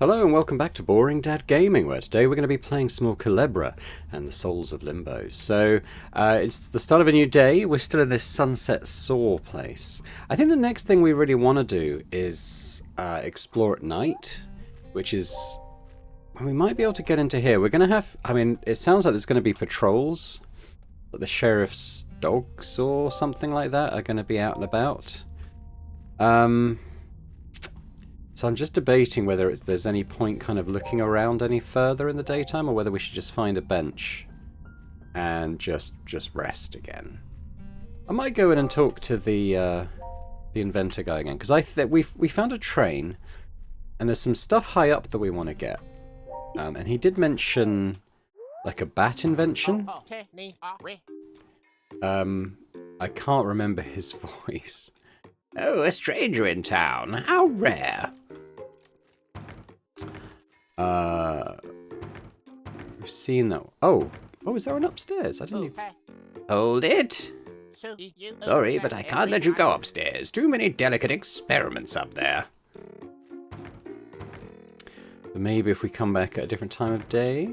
Hello and welcome back to Boring Dad Gaming, where today we're going to be playing some more Kulebra and the Souls of Limbo. So, it's the start of a new day. We're still in this Sunset Saw place. I think the next thing we really want to do is explore at night, which is... well, we might be able to get into here. We're going to have... I mean, it sounds like there's going to be patrols. But the sheriff's dogs or something like that are going to be out and about. So I'm just debating whether there's any point kind of looking around any further in the daytime, or whether we should just find a bench and just rest again. I might go in and talk to the inventor guy again, because we found a train, and there's some stuff high up that we want to get. And he did mention like a bat invention. I can't remember his voice. Oh, a stranger in town. How rare. We've seen that. Oh, is there an upstairs? I didn't even... Hold it. Sorry, but I can't let you go upstairs. Too many delicate experiments up there. But maybe if we come back at a different time of day.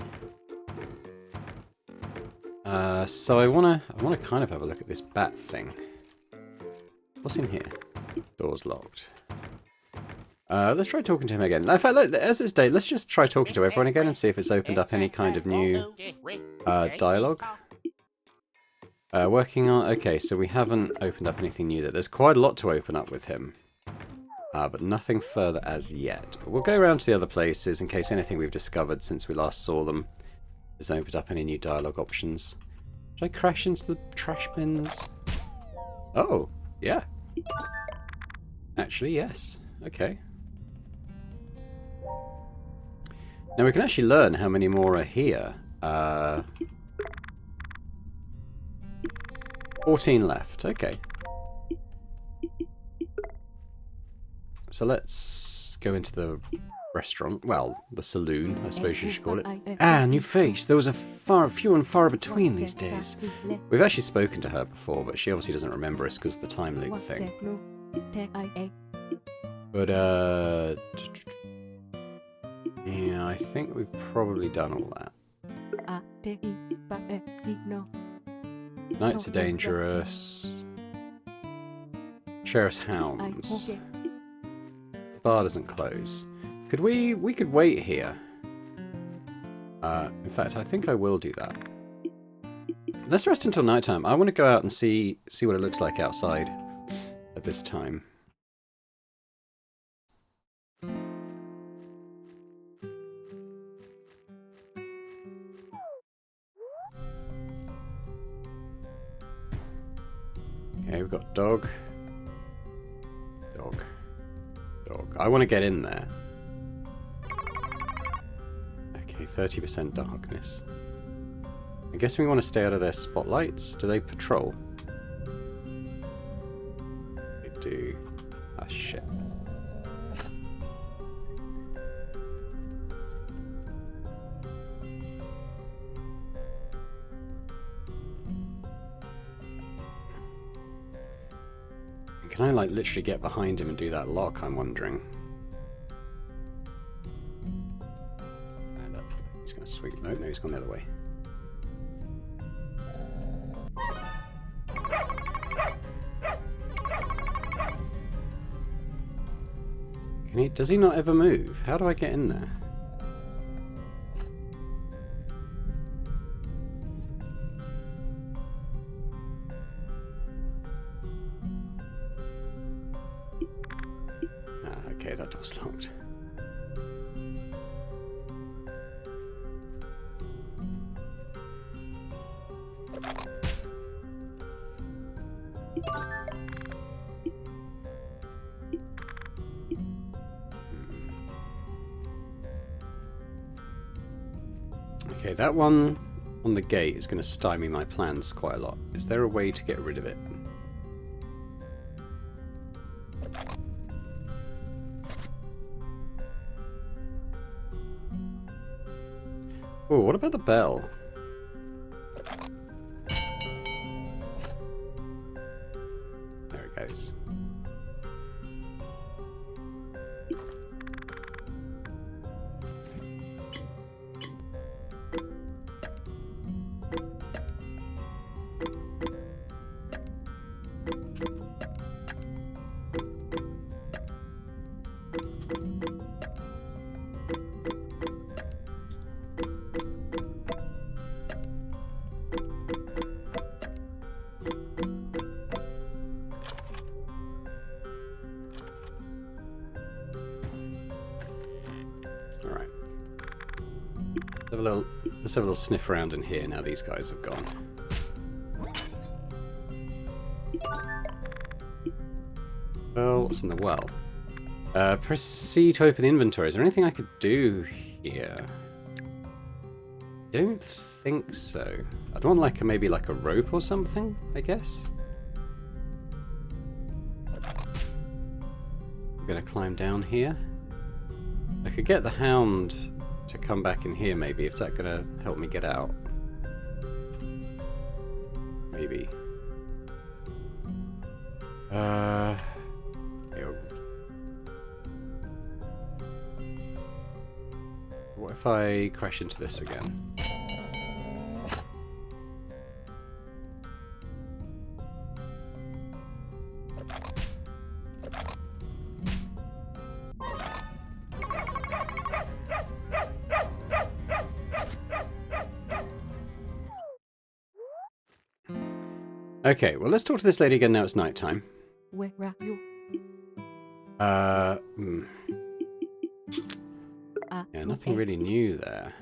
So I wanna kind of have a look at this bat thing. What's in here? Door's locked. Let's try talking to him again. In fact, as it's day, let's just try talking to everyone again and see if it's opened up any kind of new dialogue. Working on... okay, so we haven't opened up anything new there. There's quite a lot to open up with him. But nothing further as yet. We'll go around to the other places in case anything we've discovered since we last saw them has opened up any new dialogue options. Should I crash into the trash bins? Oh, yeah. Actually, yes. Okay. Now we can actually learn how many more are here. 14 left. Okay. So let's go into the restaurant. Well, the saloon, I suppose you should call it. Ah, new face. There was a few and far between these days. We've actually spoken to her before, but she obviously doesn't remember us because of the time loop thing. But, yeah, I think we've probably done all that. Nights are dangerous. Sheriff's hounds. The bar doesn't close. We could wait here. In fact, I think I will do that. Let's rest until nighttime. I want to go out and see what it looks like outside at this time. Okay, we've got dog. Dog. I want to get in there. Okay, 30% darkness. I guess we want to stay out of their spotlights. Do they patrol? They do. Ah, shit. Can I, like, literally get behind him and do that lock, I'm wondering? He's going to sweep. No, he's gone the other way. Does he not ever move? How do I get in there? Okay, that door's locked. Okay, that one on the gate is going to stymie my plans quite a lot. Is there a way to get rid of it? Oh, what about the bell? There it goes. Alright. Let's have a little sniff around in here now these guys have gone. Well, what's in the well? Press C to open the inventory. Is there anything I could do here? Don't think so. I'd want like maybe like a rope or something, I guess. I'm gonna climb down here. I could get the hound to come back in here maybe, if that's gonna help me get out. Maybe. What if I crash into this again? Okay, well, let's talk to this lady again now it's nighttime. Where are you? Yeah, nothing really new there.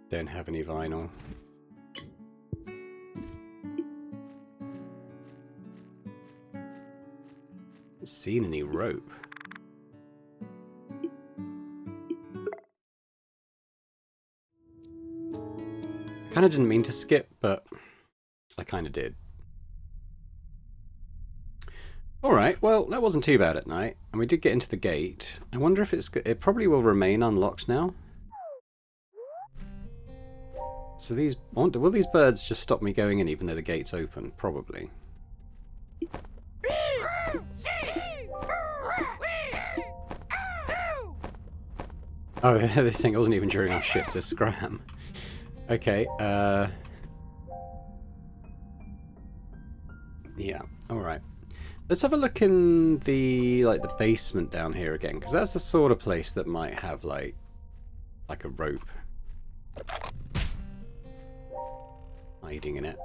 Don't have any vinyl. Haven't seen any rope. I kind of didn't mean to skip, but I kind of did. Alright, well, that wasn't too bad at night, and we did get into the gate. I wonder if it probably will remain unlocked now. So will these birds just stop me going in even though the gate's open? Probably. Oh, they're saying it wasn't even during our shift, it's scram. Okay, yeah, alright. Let's have a look in the basement down here again, because that's the sort of place that might have like a rope hiding in it.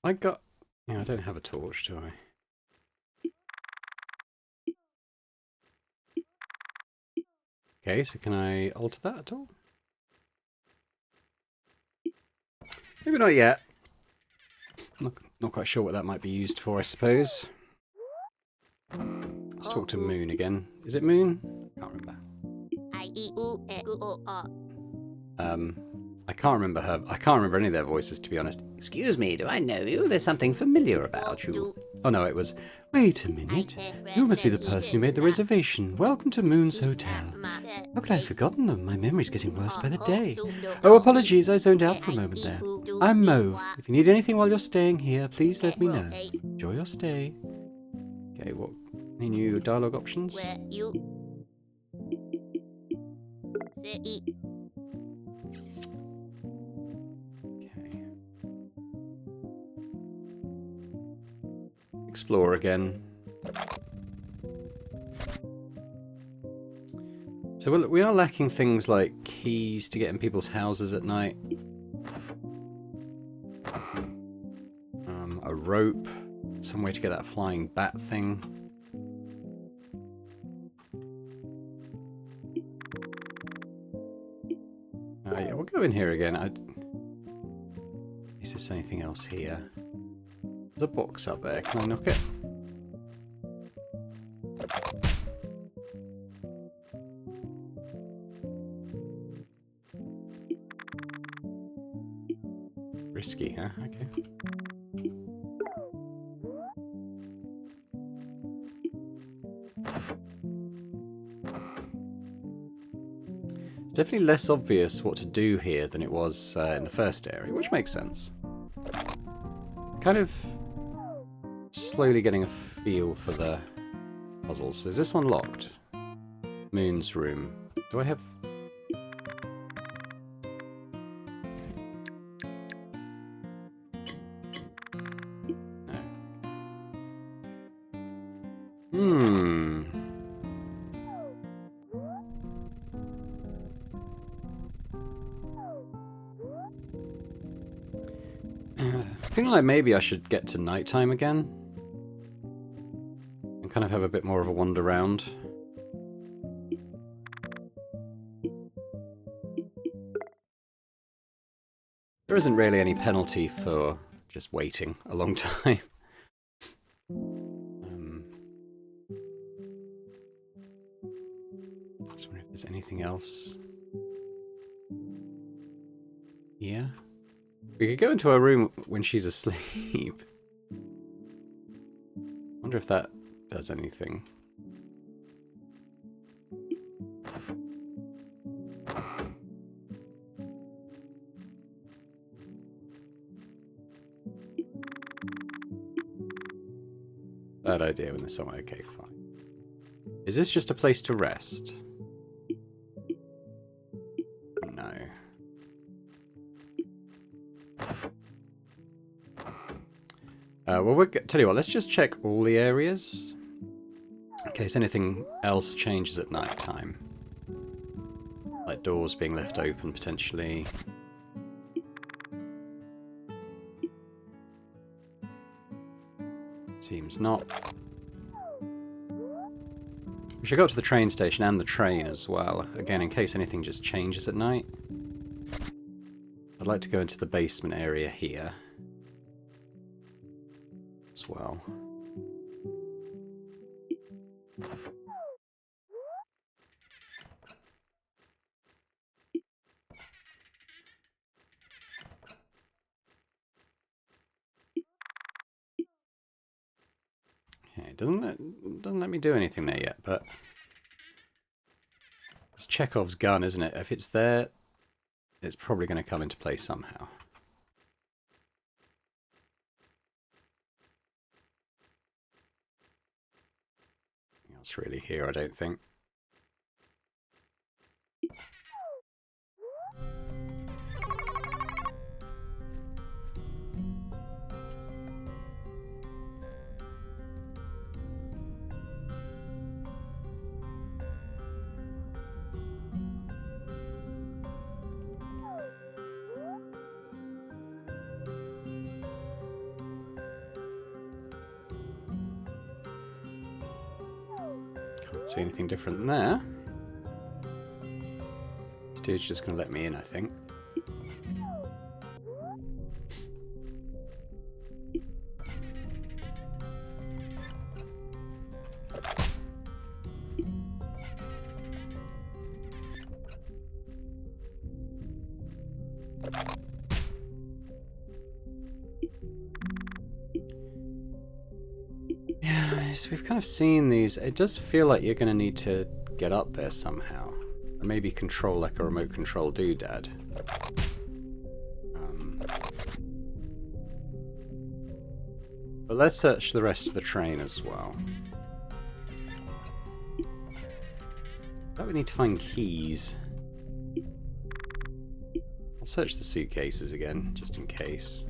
Yeah, I don't have a torch, do I? Okay, so can I alter that at all? Maybe not yet. Not quite sure what that might be used for, I suppose. Let's talk to Moon again. Is it Moon? Can't remember. I can't remember her. I can't remember any of their voices, to be honest. Excuse me, do I know you? There's something familiar about you. Oh no, it was... Wait a minute. You must be the person who made the reservation. Welcome to Moon's Hotel. How could I have forgotten them? My memory's getting worse by the day. Oh, apologies, I zoned out for a moment there. I'm Mauve. If you need anything while you're staying here, please let me know. Enjoy your stay. Okay, what? Any new dialogue options? Explore again. So we are lacking things like keys to get in people's houses at night. A rope. Some way to get that flying bat thing. Yeah, we'll go in here again. Is there anything else here? There's a box up there. Can I knock it? Risky, huh? Okay. It's definitely less obvious what to do here than it was in the first area, which makes sense. Kind of slowly getting a feel for the puzzles. Is this one locked? Moon's room. Do I have... No. Feeling like maybe I should get to nighttime again and kind of have a bit more of a wander round. There isn't really any penalty for just waiting a long time. Just wonder if there's anything else here. We could go into her room when she's asleep. Wonder if that does anything. Bad idea when there's someone. Okay, fine. Is this just a place to rest? No. Well, we'll tell you what, let's just check all the areas in case anything else changes at night time. Like doors being left open, potentially. Seems not. We should go to the train station and the train as well. Again, in case anything just changes at night. I'd like to go into the basement area here as well. Okay, it doesn't let me do anything there yet, but it's Chekhov's gun, isn't it? If it's there, it's probably going to come into play somehow. Nothing else really here, I don't think. Can't see anything different than there. This dude's just going to let me in, I think. So we've kind of seen these. It does feel like you're going to need to get up there somehow. Or maybe control like a remote control doodad. But let's search the rest of the train as well. But we need to find keys. I'll search the suitcases again, just in case.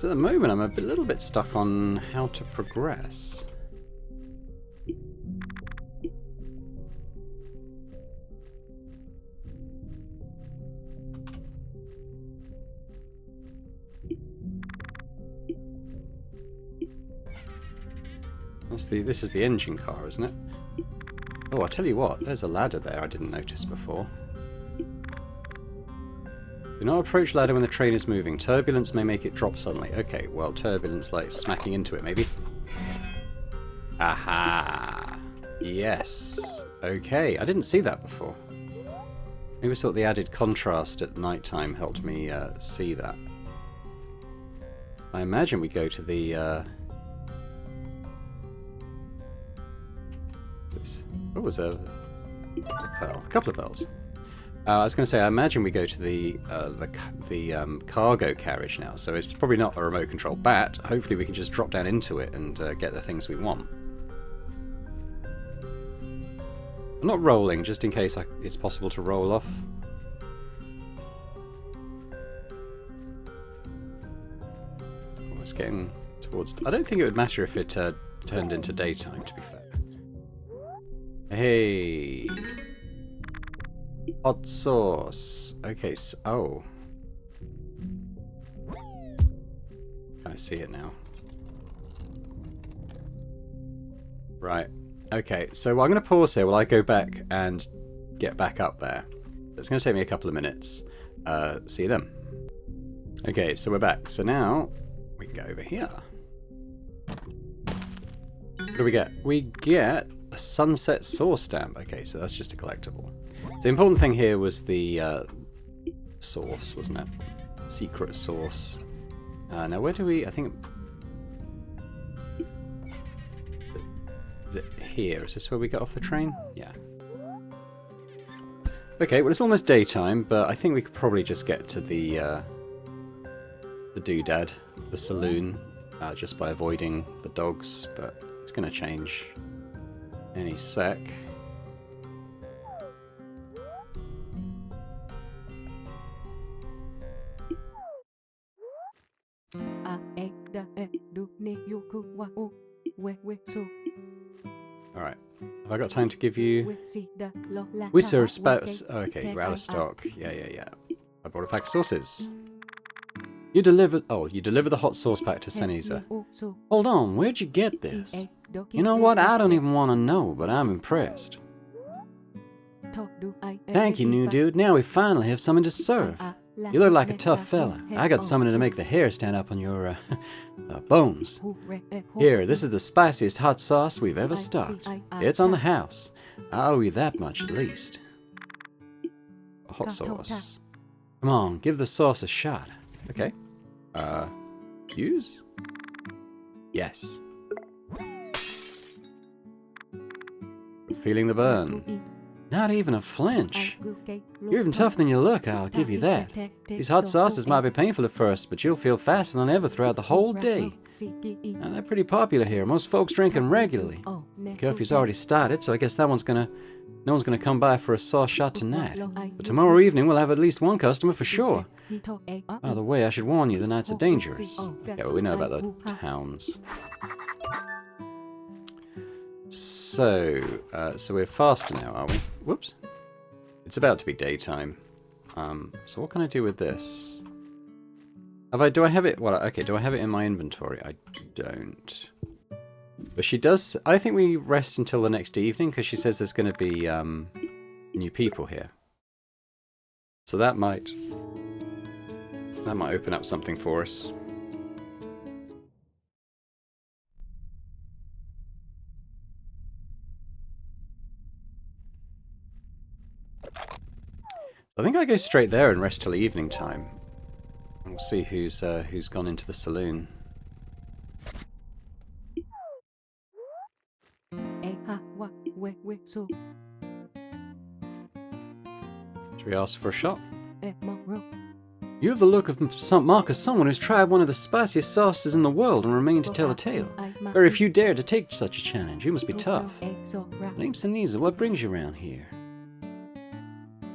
So at the moment I'm a little bit stuck on how to progress. This is the engine car, isn't it? Oh, I'll tell you what, there's a ladder there I didn't notice before. Do not approach ladder when the train is moving. Turbulence may make it drop suddenly. Okay, well, turbulence like smacking into it, maybe. Aha! Yes. Okay, I didn't see that before. Maybe sort of the added contrast at night time helped me see that. I imagine we go to the... what was a pearl? A couple of pearls. I was going to say, I imagine we go to the cargo carriage now, so it's probably not a remote control bat. Hopefully we can just drop down into it and get the things we want. I'm not rolling, just in case it's possible to roll off. Oh, it's getting towards... I don't think it would matter if it turned into daytime, to be fair. Hey... hot sauce. Okay, so... oh. Can I see it now? Right. Okay, so I'm going to pause here while I go back and get back up there. It's going to take me a couple of minutes. See you then. Okay, so we're back. So now we can go over here. What do we get? We get a sunset source stamp. Okay, so that's just a collectible. The important thing here was the source, wasn't it? Secret source. Now where do we... I think... is it here? Is this where we get off the train? Yeah. Okay, well it's almost daytime, but I think we could probably just get to the doodad, the saloon, just by avoiding the dogs, but it's going to change any sec. Alright. Have I got time to give you... we serve spouse... oh, okay, we're out of stock. Yeah. I brought a pack of sauces. You deliver... oh, you deliver the hot sauce pack to Seneza. Hold on, where'd you get this? You know what? I don't even want to know, but I'm impressed. Thank you, new dude. Now we finally have something to serve. You look like a tough fella. I got something to make the hair stand up on your bones. Here, this is the spiciest hot sauce we've ever stocked. It's on the house. I owe you that much at least. Hot sauce. Come on, give the sauce a shot. Okay. Use? Yes. Feeling the burn. Not even a flinch. You're even tougher than you look, I'll give you that. These hot sauces might be painful at first, but you'll feel faster than ever throughout the whole day. Now, they're pretty popular here. Most folks drink them regularly. Curfew's already started, so I guess no one's gonna come by for a sauce shot tonight. But tomorrow evening we'll have at least one customer for sure. By the way, I should warn you, the nights are dangerous. Okay, well we know about the towns. So we're faster now, are we? Whoops. It's about to be daytime. So what can I do with this? Do I have it? Well, okay, do I have it in my inventory? I don't. But she does... I think we rest until the next evening, because she says there's going to be new people here. So that might open up something for us. I think I go straight there and rest till evening time. And we'll see who's gone into the saloon. Should we ask for a shot? You have the look of someone who's tried one of the spiciest sauces in the world and remained to tell the tale. Very few dare to take such a challenge. You must be tough. My name's Seneza. What brings you around here?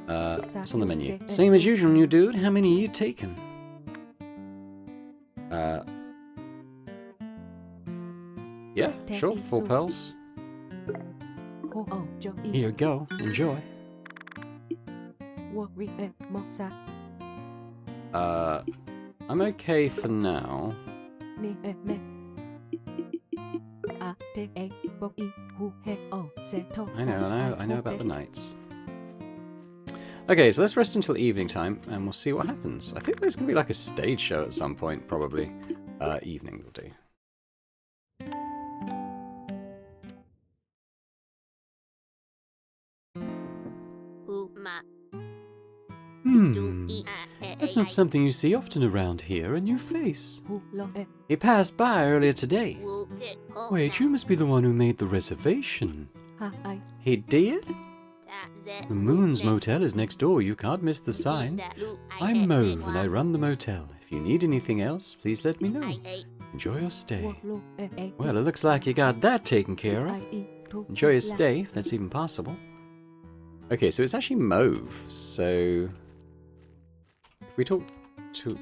What's on the menu? Same as usual, new dude. How many are you taking? Yeah, sure. 4 pearls. Here you go. Enjoy. I'm okay for now. I know about the nights. Okay, so let's rest until evening time, and we'll see what happens. I think there's going to be like a stage show at some point, probably. Evening will do. That's not something you see often around here, a new face. He passed by earlier today. Wait, you must be the one who made the reservation. He did? The Moon's Motel is next door, you can't miss the sign. I'm Mauve and I run the motel. If you need anything else, please let me know. Enjoy your stay. Well, it looks like you got that taken care of. Enjoy your stay, if that's even possible. Okay, so it's actually Mauve, so... If we talk to...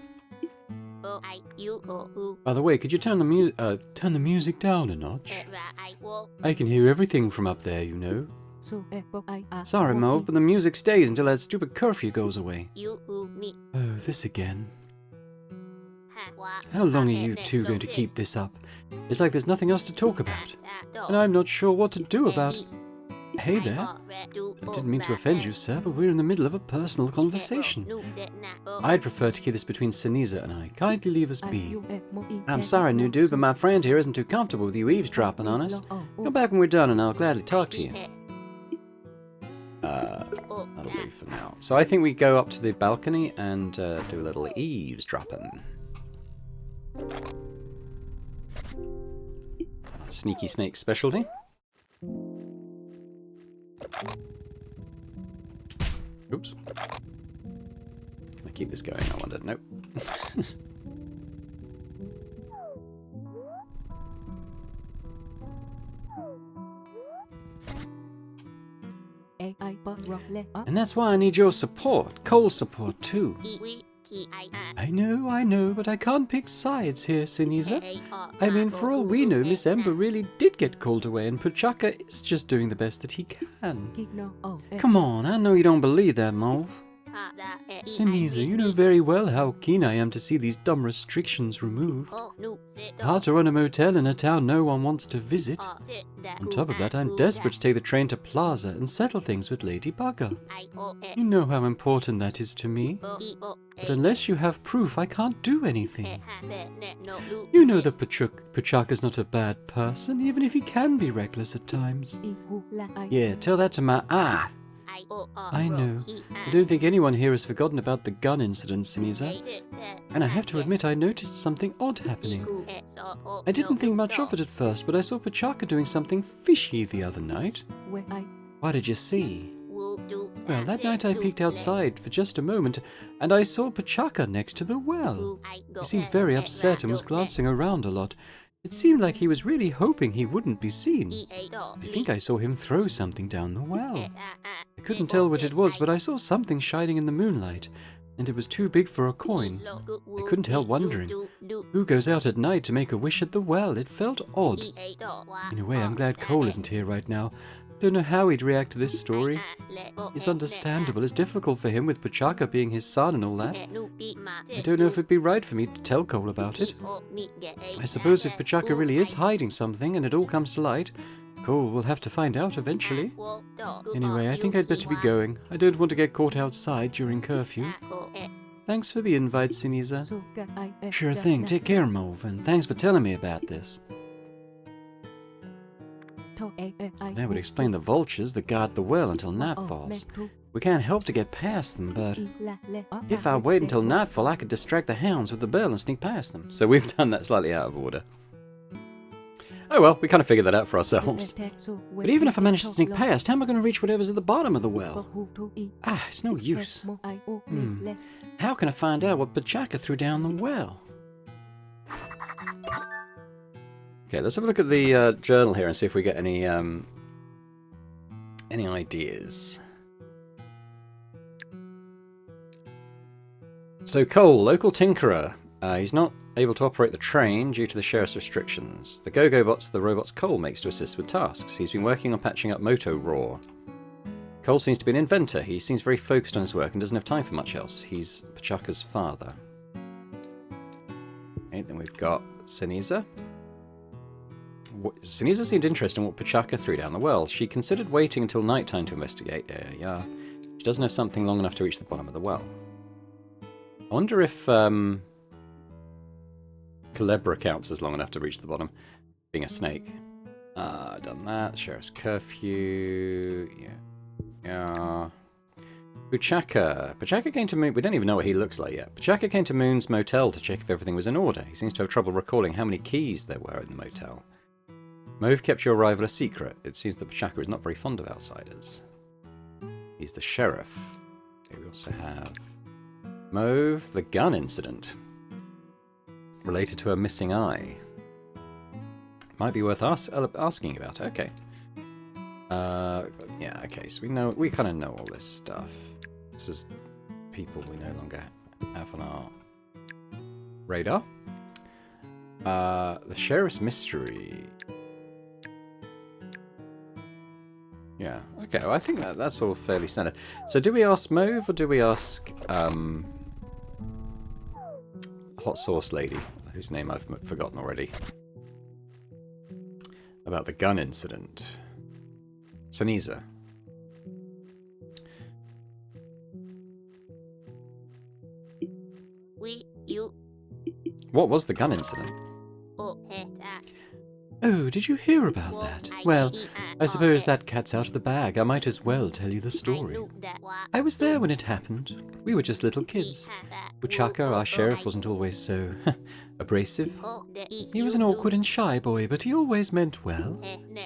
By the way, could you turn the music down a notch? I can hear everything from up there, you know. Sorry, Mauve, but the music stays until that stupid curfew goes away. Oh, this again. How long are you two going to keep this up? It's like there's nothing else to talk about. And I'm not sure what to do about it. Hey there. I didn't mean to offend you, sir, but we're in the middle of a personal conversation. I'd prefer to keep this between Sinisa and I. Kindly leave us be. I'm sorry, new dude, but my friend here isn't too comfortable with you eavesdropping on us. Come back when we're done and I'll gladly talk to you. That'll do for now. So I think we go up to the balcony and do a little eavesdropping. Sneaky snake specialty. Oops. Can I keep this going? I wonder. Nope. And that's why I need your support. Cole's support, too. I know, but I can't pick sides here, Sinisa. I mean, for all we know, Miss Ember really did get called away, and Puchaka is just doing the best that he can. Come on, I know you don't believe that, Mauve. Sinisa, you know very well how keen I am to see these dumb restrictions removed. Hard to run a motel in a town no one wants to visit. On top of that, I'm desperate to take the train to Plaza and settle things with Lady Bugger. You know how important that is to me. But unless you have proof, I can't do anything. You know that Puchaka's not a bad person, even if he can be reckless at times. Yeah, tell that to my eye. I know. I don't think anyone here has forgotten about the gun incident, Sinisa. And I have to admit I noticed something odd happening. I didn't think much of it at first, but I saw Puchaka doing something fishy the other night. What did you see? Well, that night I peeked outside for just a moment, and I saw Puchaka next to the well. He seemed very upset and was glancing around a lot. It seemed like he was really hoping he wouldn't be seen. I think I saw him throw something down the well. I couldn't tell what it was, but I saw something shining in the moonlight, and it was too big for a coin. I couldn't help wondering, who goes out at night to make a wish at the well? It felt odd. In a way, I'm glad Cole isn't here right now. Don't know how he'd react to this story. It's understandable. It's difficult for him with Puchaka being his son and all that. I don't know if it'd be right for me to tell Cole about it. I suppose if Puchaka really is hiding something and it all comes to light, Cole will have to find out eventually. Anyway, I think I'd better be going. I don't want to get caught outside during curfew. Thanks for the invite, Sinisa. Sure thing. Take care, Mauve, and thanks for telling me about this. That would explain the vultures that guard the well until night falls. We can't help to get past them, but if I wait until nightfall, I could distract the hounds with the bell and sneak past them. So we've done that slightly out of order. Oh well, we kind of figured that out for ourselves. But even if I manage to sneak past, how am I going to reach whatever's at the bottom of the well? It's no use. How can I find out what Puchaka threw down the well? Okay, let's have a look at the journal here and see if we get any ideas. So Cole, local tinkerer. He's not able to operate the train due to the sheriff's restrictions. The go-go bots the robots Cole makes to assist with tasks. He's been working on patching up Moto Raw. Cole seems to be an inventor. He seems very focused on his work and doesn't have time for much else. He's Puchaka's father. Okay, then we've got Sinisa. Sinisa seemed interested in what Puchaka threw down the well. She considered waiting until night time to investigate. Yeah. She doesn't have something long enough to reach the bottom of the well. I wonder if Kulebra counts as long enough to reach the bottom, being a snake. Done that. Sheriff's curfew. Yeah. Puchaka. Puchaka came to Moon. We don't even know what he looks like yet. Puchaka came to Moon's motel to check if everything was in order. He seems to have trouble recalling how many keys there were in the motel. Mauve kept your arrival a secret. It seems that Puchaka is not very fond of outsiders. He's the sheriff. Okay, we also have Mauve, the gun incident. Related to a missing eye. Might be worth asking about. Okay. Yeah, okay, so we kind of know all this stuff. This is people we no longer have on our radar. The Sheriff's Mystery. Yeah, okay, well, I think that's all fairly standard. So do we ask Mauve or do we ask Hot Sauce Lady, whose name I've forgotten already, about the gun incident? Saniza. What was the gun incident? Oh, did you hear about that? Well, I suppose that cat's out of the bag. I might as well tell you the story. I was there when it happened. We were just little kids. Puchaka, our sheriff, wasn't always so abrasive. He was an awkward and shy boy, but he always meant well.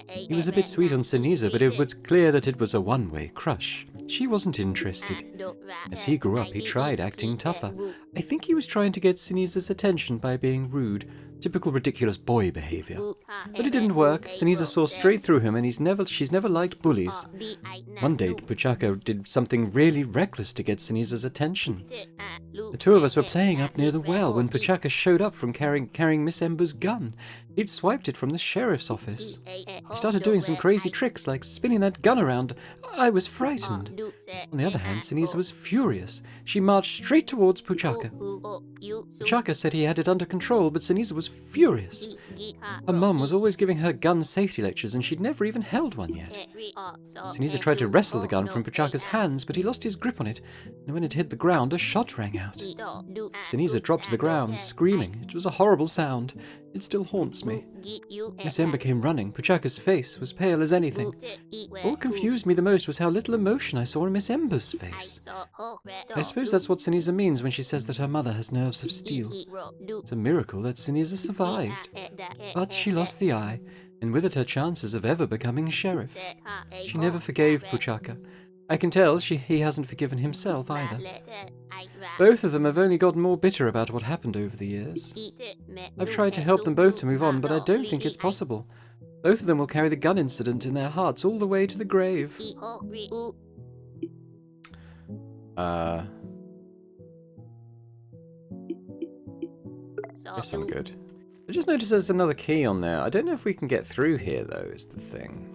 He was a bit sweet on Saniza, but it was clear that it was a one-way crush. She wasn't interested. As he grew up, he tried acting tougher. I think he was trying to get Saniza's attention by being rude. Typical ridiculous boy behavior. But it didn't work. Saniza saw straight through him, and she's never liked bullies. One day, Puchaka did something really reckless to get Saniza's attention. The two of us were playing up near the well when Puchaka showed up from carrying Miss Ember's gun. He'd swiped it from the sheriff's office. He started doing some crazy tricks, like spinning that gun around. I was frightened. On the other hand, Saniza was furious. She marched straight towards Puchaka. Puchaka said he had it under control, but Saniza was furious. Her mum was always giving her gun safety lectures, and she'd never even held one yet. Saniza tried to wrestle the gun from Puchaka's hands, but he lost his grip on it, and when it hit the ground, a shot rang out. Saniza dropped to the ground, screaming. It was a horrible sound. It still haunts me. Miss Ember came running. Puchaka's face was pale as anything. What confused me the most was how little emotion I saw in Miss Ember's face. I suppose that's what Saniza means when she says that her mother has nerves of steel. It's a miracle that Saniza survived. But she lost the eye, and with it her chances of ever becoming sheriff. She never forgave Puchaka. I can tell he hasn't forgiven himself either. Both of them have only gotten more bitter about what happened over the years. I've tried to help them both to move on, but I don't think it's possible. Both of them will carry the gun incident in their hearts all the way to the grave. Guess I'm good. I just noticed there's another key on there. I don't know if we can get through here, though, is the thing.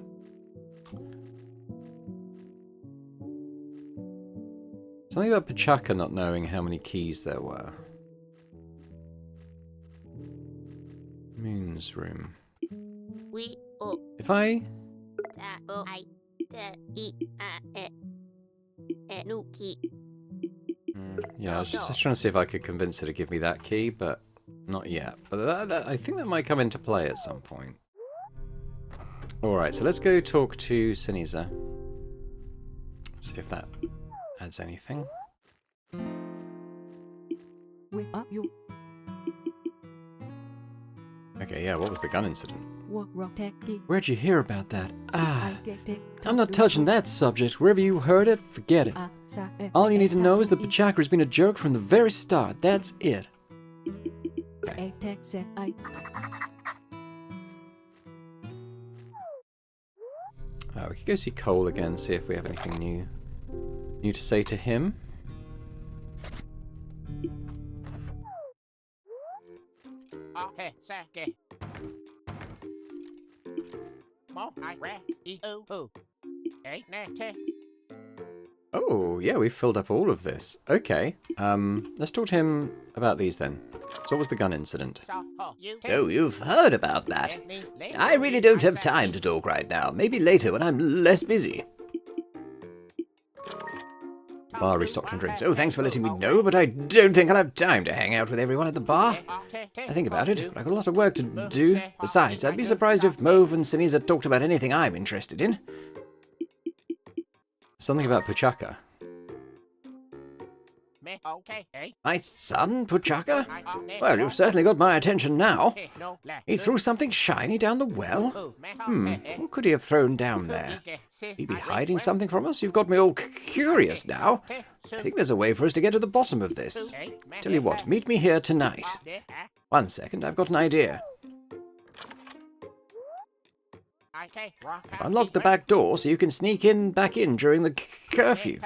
Something about Puchaka not knowing how many keys there were. Moon's room. If I... yeah, I was just trying to see if I could convince her to give me that key, but not yet. But I think that might come into play at some point. Alright, so let's go talk to Saniza. See if that adds anything. Okay, yeah, what was the gun incident? Where'd you hear about that? I'm not touching that subject. Wherever you heard it, forget it. All you need to know is that Puchaka has been a jerk from the very start. That's it. Okay. We could go see Cole again, see if we have anything new to say to him. Oh, yeah, we've filled up all of this. Okay, let's talk to him about these then. So what was the gun incident? Oh, you've heard about that. I really don't have time to talk right now. Maybe later when I'm less busy. Bar restocked on drinks. Oh, thanks for letting me know, but I don't think I'll have time to hang out with everyone at the bar. I think about it. I've got a lot of work to do. Besides, I'd be surprised if Mauve and Saniza talked about anything I'm interested in. Something about Puchaka. My son, Puchaka? Well, you've certainly got my attention now. He threw something shiny down the well? What could he have thrown down there? He'd be hiding something from us? You've got me all curious now. I think there's a way for us to get to the bottom of this. Tell you what, meet me here tonight. 1 second, I've got an idea. I've unlocked the back door so you can sneak back in during the curfew.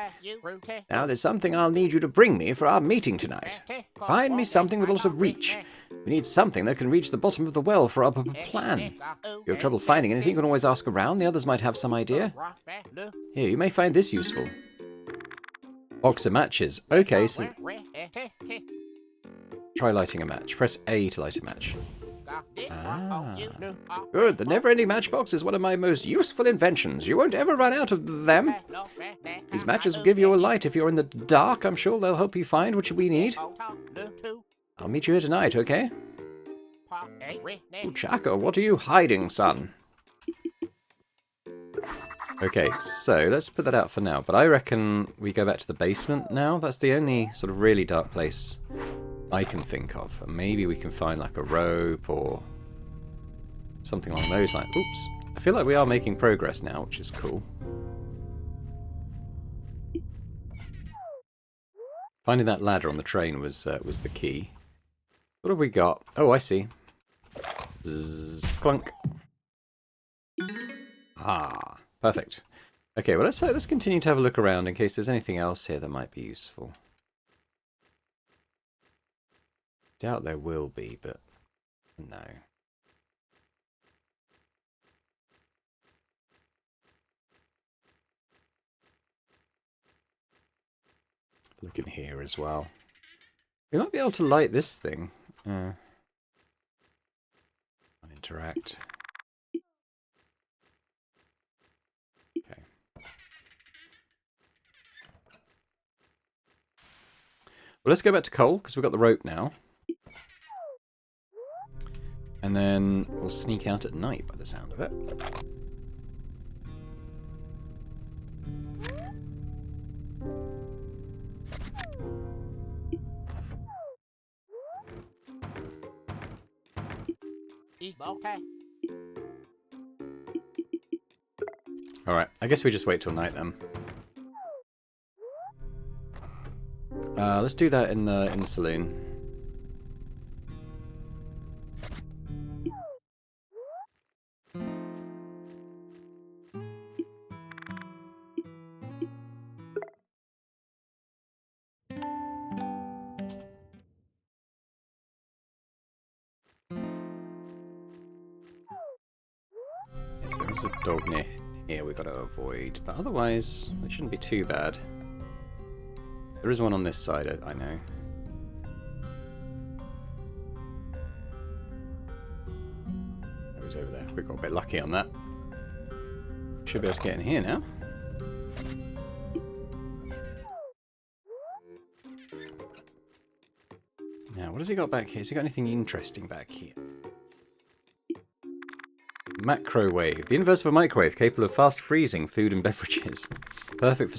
Now, there's something I'll need you to bring me for our meeting tonight. Find me something with a lot of reach. We need something that can reach the bottom of the well for our plan. If you have trouble finding anything, you can always ask around. The others might have some idea. Here, you may find this useful. Box of matches. Okay, so... Try lighting a match. Press A to light a match. Ah. Good, the never-ending matchbox is one of my most useful inventions. You won't ever run out of them. These matches will give you a light if you're in the dark. I'm sure they'll help you find what we need. I'll meet you here tonight, okay? Chaka, what are you hiding, son? Okay, so let's put that out for now. But I reckon we go back to the basement now. That's the only sort of really dark place I can think of. And maybe we can find like a rope or something along those lines. Oops. I feel like we are making progress now, which is cool. Finding that ladder on the train was the key. What have we got? Oh, I see. Zzz, clunk. Ah, perfect. Okay, well let's continue to have a look around in case there's anything else here that might be useful. Doubt there will be, but no. Look in here as well. We might be able to light this thing. Interact. Okay. Well, let's go back to Cole, because we've got the rope now. And then we'll sneak out at night by the sound of it. Alright, I guess we just wait till night then. Let's do that in the saloon. Yes, there is a dog near here we've got to avoid, but otherwise it shouldn't be too bad. There is one on this side, I know. Oh, he's over there. We got a bit lucky on that. Should be able to get in here now. Now, what has he got back here? Has he got anything interesting back here? Macrowave. The inverse of a microwave, capable of fast freezing food and beverages. Perfect for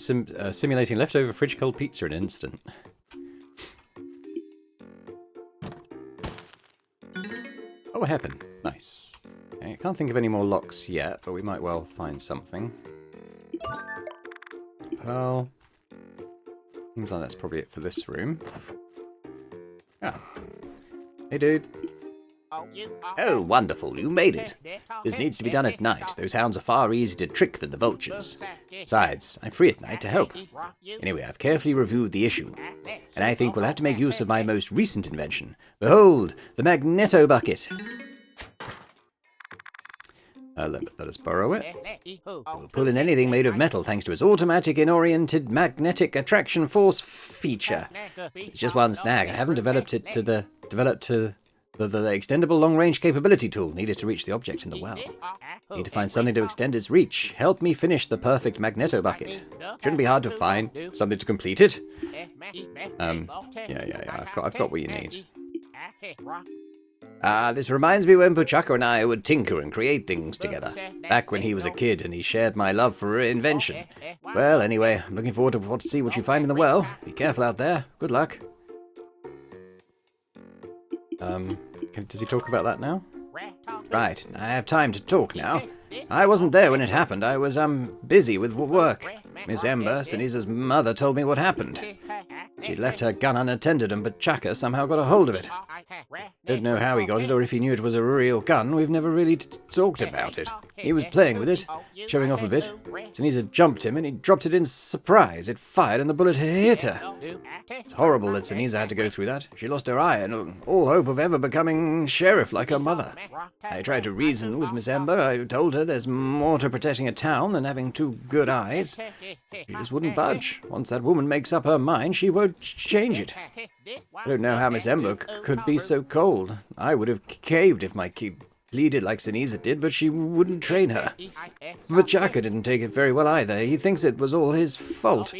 simulating leftover fridge cold pizza in an instant. Oh, a hairpin. Nice. Okay, I can't think of any more locks yet, but we might well find something. Pearl. Seems like that's probably it for this room. Ah. Hey, dude. Oh, wonderful, you made it. This needs to be done at night. Those hounds are far easier to trick than the vultures. Besides, I'm free at night to help. Anyway, I've carefully reviewed the issue, and I think we'll have to make use of my most recent invention. Behold, the magneto bucket. Let us borrow it. It will pull in anything made of metal thanks to its automatic in-oriented magnetic attraction force feature. It's just one snag. I haven't developed it to the extendable long-range capability tool needed to reach the object in the well. Need to find something to extend its reach. Help me finish the perfect magneto bucket. Shouldn't be hard to find. Something to complete it. Yeah. I've got what you need. This reminds me when Puchaka and I would tinker and create things together, back when he was a kid and he shared my love for invention. Well, anyway, I'm looking forward to see what you find in the well. Be careful out there. Good luck. Does he talk about that now? Right, I have time to talk now. I wasn't there when it happened. I was, busy with work. Miss Ember, Siniza's mother, told me what happened. She'd left her gun unattended and Bachaka somehow got a hold of it. Don't know how he got it or if he knew it was a real gun. We've never really talked about it. He was playing with it, showing off a bit. Siniza jumped him and he dropped it in surprise. It fired and the bullet hit her. It's horrible that Siniza had to go through that. She lost her eye and all hope of ever becoming sheriff like her mother. I tried to reason with Miss Ember. I told her there's more to protecting a town than having two good eyes. She just wouldn't budge. Once that woman makes up her mind, she won't change it. I don't know how Miss Ember could be so cold. I would have caved if my kid pleaded like Siniza did, but she wouldn't train her. Bachaka didn't take it very well either. He thinks it was all his fault.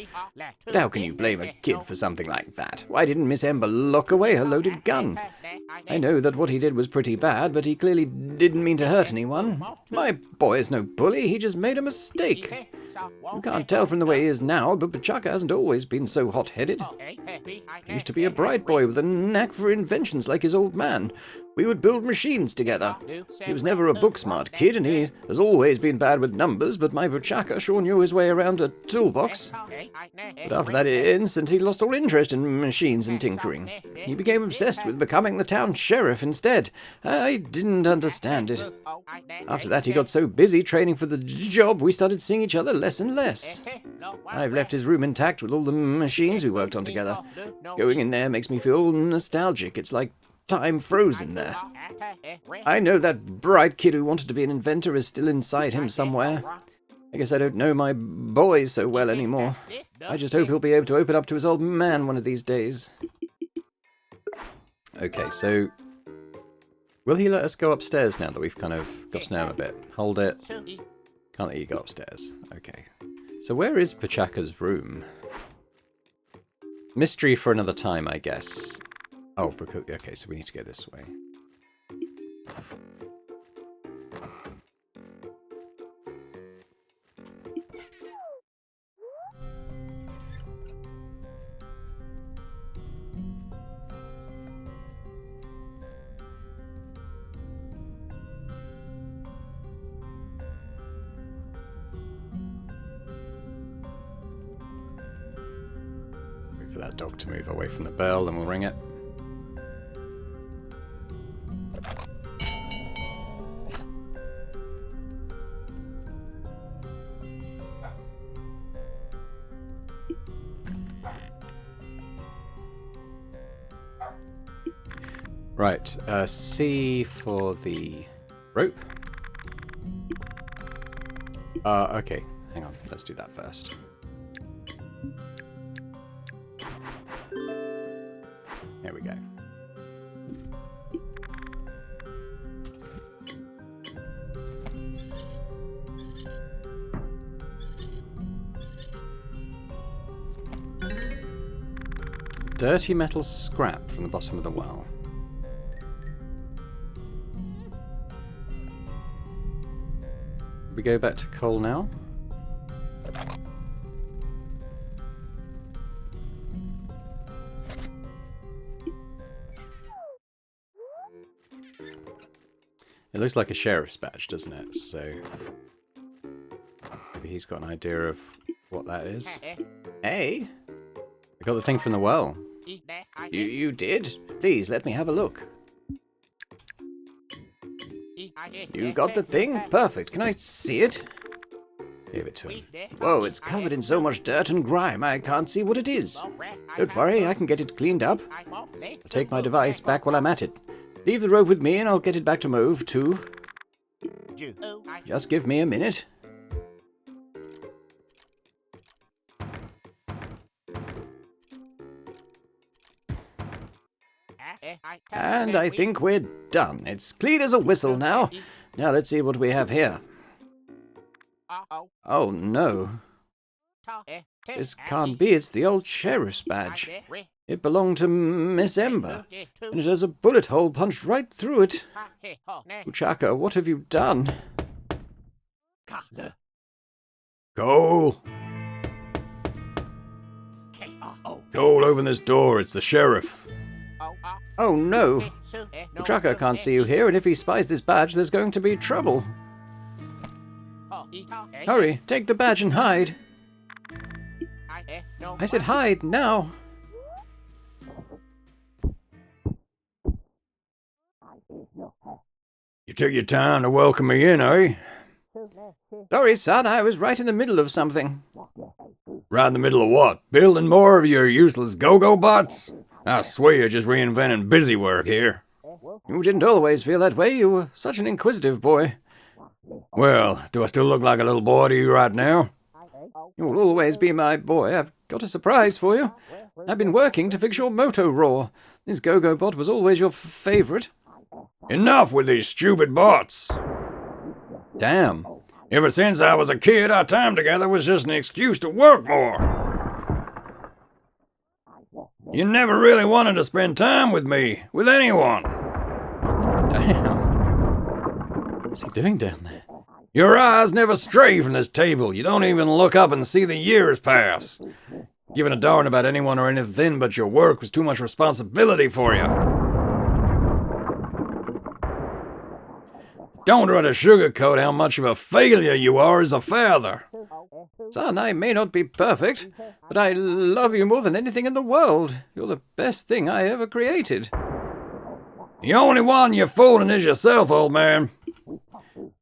But how can you blame a kid for something like that? Why didn't Miss Ember lock away her loaded gun? I know that what he did was pretty bad, but he clearly didn't mean to hurt anyone. My boy is no bully, he just made a mistake. You can't tell from the way he is now, but Bachaka hasn't always been so hot-headed. He used to be a bright boy with a knack for inventions like his old man. We would build machines together. He was never a book-smart kid, and he has always been bad with numbers, but my Bachaka sure knew his way around a toolbox. But after that instant, he lost all interest in machines and tinkering. He became obsessed with becoming the town sheriff instead. I didn't understand it. After that, he got so busy training for the job, we started seeing each other less and less. I've left his room intact with all the machines we worked on together. Going in there makes me feel nostalgic. It's like time frozen there. I know that bright kid who wanted to be an inventor is still inside him somewhere. I guess I don't know my boy so well anymore. I just hope he'll be able to open up to his old man one of these days. Okay, so will he let us go upstairs now that we've kind of got to know him a bit? Hold it. Can't let you go upstairs. Okay. So where is Pachaka's room? Mystery for another time, I guess. Oh, because, okay, so we need to go this way. Wait for that dog to move away from the bell, then we'll ring it. Right, C for the rope. Okay, hang on, let's do that first. There we go. Dirty metal scrap from the bottom of the well. We go back to coal now. It looks like a sheriff's badge, doesn't it? So maybe he's got an idea of what that is. Hey, I got the thing from the well. You did? Please, let me have a look. You got the thing? Perfect. Can I see it? Gave it to him. Whoa, it's covered in so much dirt and grime, I can't see what it is. Don't worry, I can get it cleaned up. I'll take my device back while I'm at it. Leave the rope with me and I'll get it back to Mauve, too. Just give me a minute. And I think we're done. It's clean as a whistle now. Now let's see what we have here. Oh no. This can't be. It's the old sheriff's badge. It belonged to Miss Ember, and it has a bullet hole punched right through it. Uchaka, what have you done? Cole! Cole, open this door. It's the sheriff. Oh no! Uchaka can't see you here, and if he spies this badge, there's going to be trouble. Hurry, take the badge and hide. I said hide, now. You took your time to welcome me in, eh? Sorry, son, I was right in the middle of something. Right in the middle of what? Building more of your useless go-go bots? I swear you're just reinventing busy work here. You didn't always feel that way. You were such an inquisitive boy. Well, do I still look like a little boy to you right now? You will always be my boy. I've got a surprise for you. I've been working to fix your moto roar. This go-go bot was always your favorite. Enough with these stupid bots. Damn. Ever since I was a kid, our time together was just an excuse to work more. You never really wanted to spend time with me, with anyone. Damn. What's he doing down there? Your eyes never stray from this table. You don't even look up and see the years pass. Giving a darn about anyone or anything but your work was too much responsibility for you. Don't try to sugarcoat how much of a failure you are as a father. Son, I may not be perfect, but I love you more than anything in the world. You're the best thing I ever created. The only one you're fooling is yourself, old man.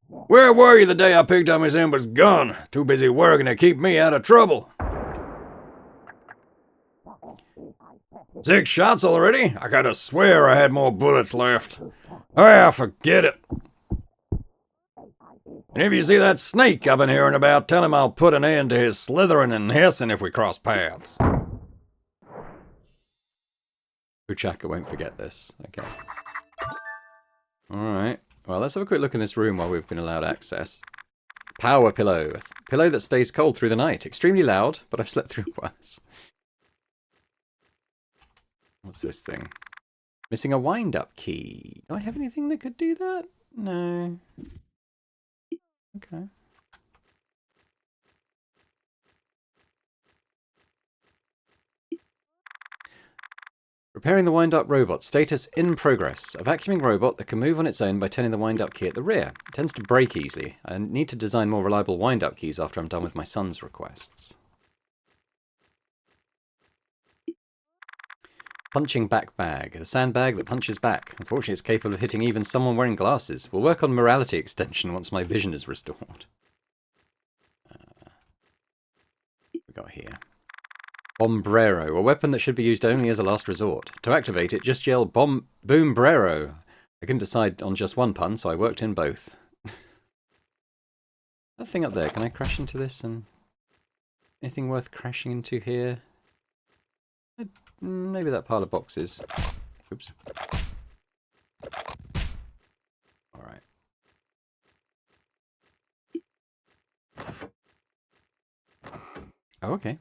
Where were you the day I picked up Miss Ember's gun? Too busy working to keep me out of trouble. 6 shots already? I gotta swear I had more bullets left. Ah, forget it. And if you see that snake I've been hearing about, tell him I'll put an end to his slithering and hissing if we cross paths. Uchaka won't forget this. Okay. Alright. Well, let's have a quick look in this room while we've been allowed access. Power pillow. A pillow that stays cold through the night. Extremely loud, but I've slept through worse. What's this thing? Missing a wind-up key. Do I have anything that could do that? No. Okay. Repairing the wind-up robot. Status in progress. A vacuuming robot that can move on its own by turning the wind-up key at the rear. It tends to break easily. I need to design more reliable wind-up keys after I'm done with my son's requests. Punching back bag. The sandbag that punches back. Unfortunately, it's capable of hitting even someone wearing glasses. We'll work on morality extension once my vision is restored. What we got here? Bombrero. A weapon that should be used only as a last resort. To activate it, just yell Boombrero. I couldn't decide on just one pun, so I worked in both. That thing up there, can I crash into this? And anything worth crashing into here? Maybe that pile of boxes. Oops. Alright. Oh, okay.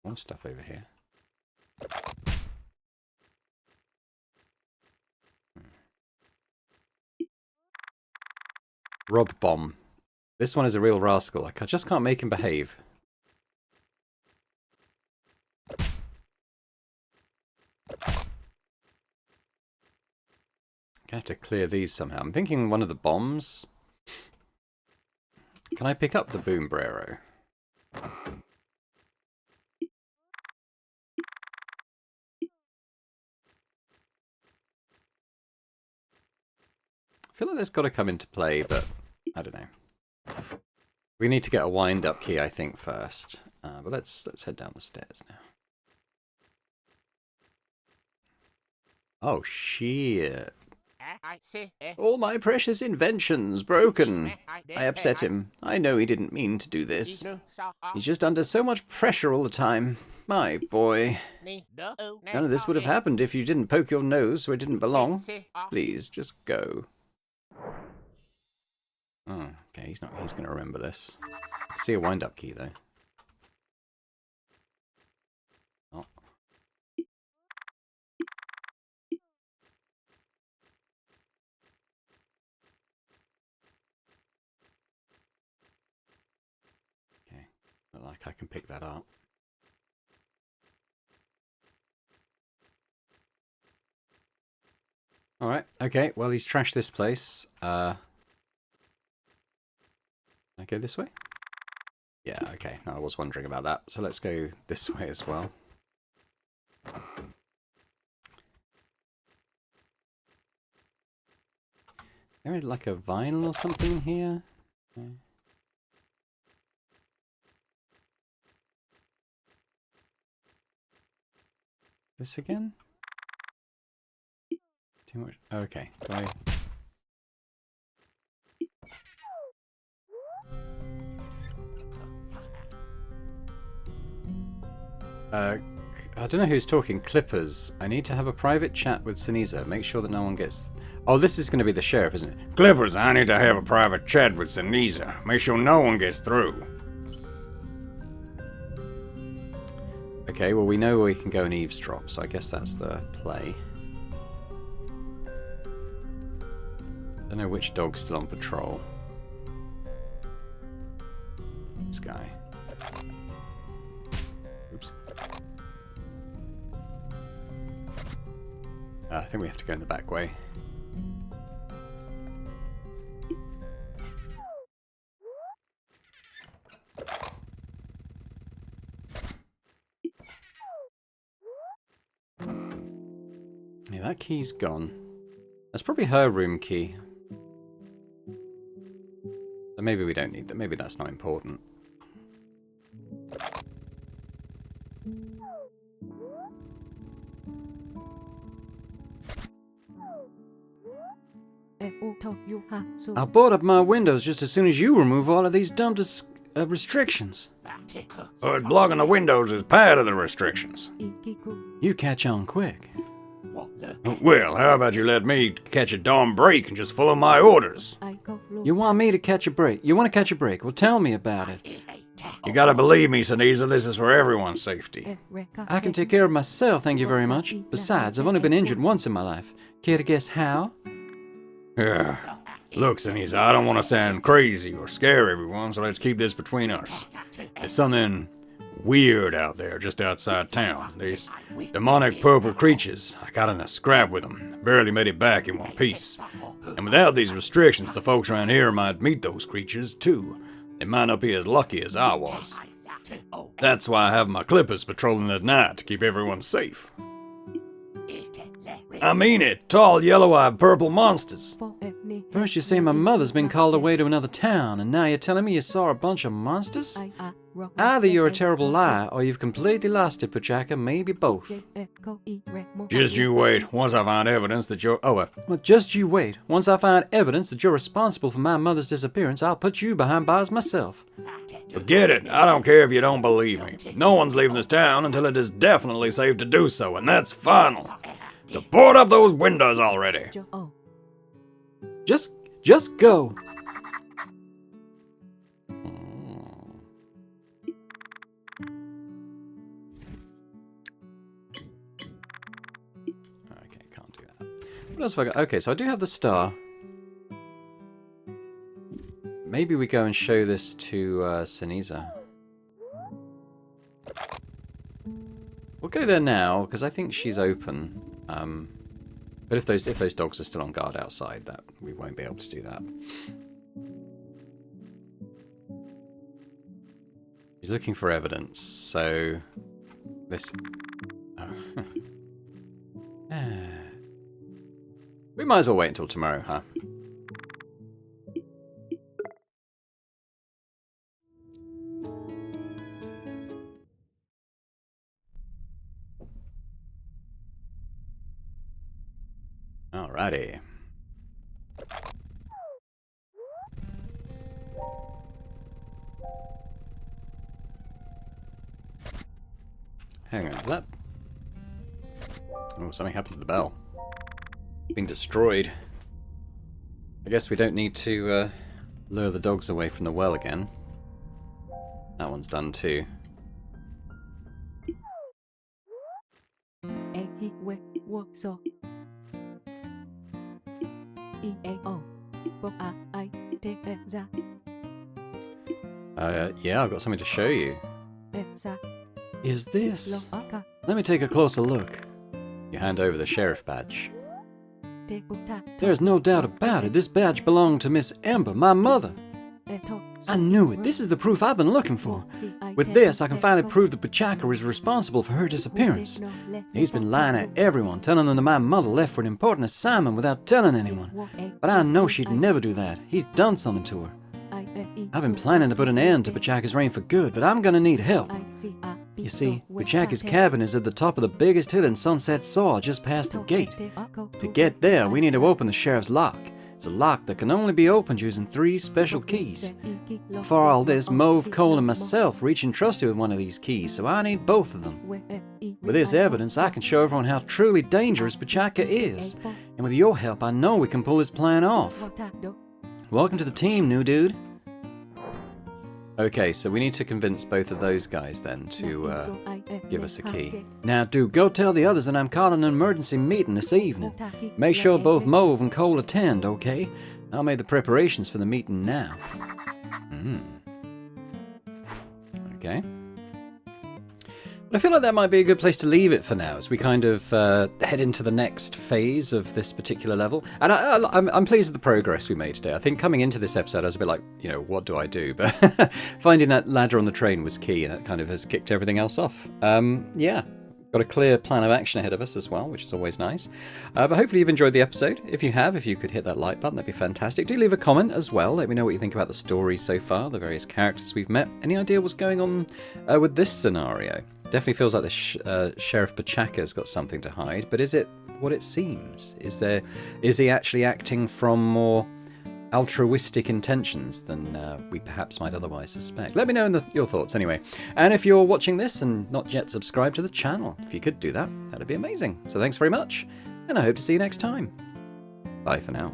More stuff over here. Rob Bomb. This one is a real rascal. I just can't make him behave. I have to clear these somehow. I'm thinking one of the bombs. Can I pick up the Boombrero? I feel like that's got to come into play, but I don't know. We need to get a wind-up key, I think, first. But let's head down the stairs now. Oh, shit. All my precious inventions broken. I upset him. I know he didn't mean to do this. He's just under so much pressure all the time. My boy. None of this would have happened if you didn't poke your nose where it didn't belong. Please, just go. Oh, okay, he's going to remember this. I can see a wind-up key, though. Oh. I can pick that up. Alright, okay, well he's trashed this place. Can I go this way? Yeah, okay, no, I was wondering about that. So let's go this way as well. There is like a vinyl or something here? Okay. This again? Too much. Okay. Do I don't know who's talking. Clippers. I need to have a private chat with Sinisa. Make sure that no one gets... Oh, this is going to be the sheriff, isn't it? Clippers, I need to have a private chat with Sinisa. Make sure no one gets through. Okay, well we know where we can go and eavesdrop, so I guess that's the play. Don't know which dog's still on patrol. This guy. Oops. I think we have to go in the back way. Yeah, that key's gone. That's probably her room key. So maybe we don't need that. Maybe that's not important. I'll board up my windows just as soon as you remove all of these dumb restrictions. What's blocking the windows is part of the restrictions. You catch on quick. Well, how about you let me catch a darn break and just follow my orders? You want me to catch a break? You want to catch a break? Well, tell me about it. You gotta believe me, Sinisa, this is for everyone's safety. I can take care of myself, thank you very much. Besides, I've only been injured once in my life. Care to guess how? Look, Sinisa, I don't want to sound crazy or scare everyone, so let's keep this between us. There's something weird out there just outside town. These demonic purple creatures. I got in a scrap with them. Barely made it back in one piece. And without these restrictions, the folks around here might meet those creatures, too. They might not be as lucky as I was. That's why I have my clippers patrolling at night, to keep everyone safe. I mean it, tall, yellow-eyed, purple monsters. First you say my mother's been called away to another town, and now you're telling me you saw a bunch of monsters? Either you're a terrible liar, or you've completely lost it, Pachaka, maybe both. Just you wait, once I find evidence that you're... Well, just you wait. Once I find evidence that you're responsible for my mother's disappearance, I'll put you behind bars myself. Forget it, I don't care if you don't believe me. No one's leaving this town until it is definitely safe to do so, and that's final. So board up those windows already. Just go. Okay, can't do that. What else have I got? Okay, so I do have the star. Maybe we go and show this to Sinisa. We'll go there now because I think she's open. But if those dogs are still on guard outside, that we won't be able to do that. He's looking for evidence, so this. Oh. We might as well wait until tomorrow, huh? Alrighty. Hang on, is that... Oh, something happened to the bell. Being destroyed. I guess we don't need to lure the dogs away from the well again. That one's done too. Yeah, I've got something to show you. is this? Let me take a closer look. You hand over the sheriff badge. There's no doubt about it. This badge belonged to Miss Ember, my mother. I knew it. This is the proof I've been looking for. With this, I can finally prove that Bachaka is responsible for her disappearance. He's been lying at everyone, telling them that my mother left for an important assignment without telling anyone. But I know she'd never do that. He's done something to her. I've been planning to put an end to Bachaka's reign for good, but I'm gonna need help. You see, Bachaka's cabin is at the top of the biggest hill in Sunset Saw, just past the gate. To get there, we need to open the sheriff's lock. It's a lock that can only be opened using 3 special keys. For all this, Mauve, Cole, and myself were each entrusted with one of these keys, so I need both of them. With this evidence, I can show everyone how truly dangerous Bachaka is. And with your help, I know we can pull this plan off. Welcome to the team, new dude. Okay, so we need to convince both of those guys then to give us a key. Now, do go tell the others that I'm calling an emergency meeting this evening. Make sure both Mauve and Cole attend, okay? I'll make the preparations for the meeting now. Okay. But I feel like that might be a good place to leave it for now, as we kind of head into the next phase of this particular level. And I'm pleased with the progress we made today. I think coming into this episode, I was a bit like, you know, what do I do? But finding that ladder on the train was key, and that kind of has kicked everything else off. Yeah, got a clear plan of action ahead of us as well, which is always nice. But hopefully you've enjoyed the episode. If you have, if you could hit that like button, that'd be fantastic. Do leave a comment as well. Let me know what you think about the story so far, the various characters we've met. Any idea what's going on with this scenario? Definitely feels like the Sheriff Bachaka's got something to hide, but is it what it seems? Is he actually acting from more altruistic intentions than we perhaps might otherwise suspect? Let me know in your thoughts anyway. And if you're watching this and not yet subscribed to the channel, if you could do that, that'd be amazing. So thanks very much, and I hope to see you next time. Bye for now.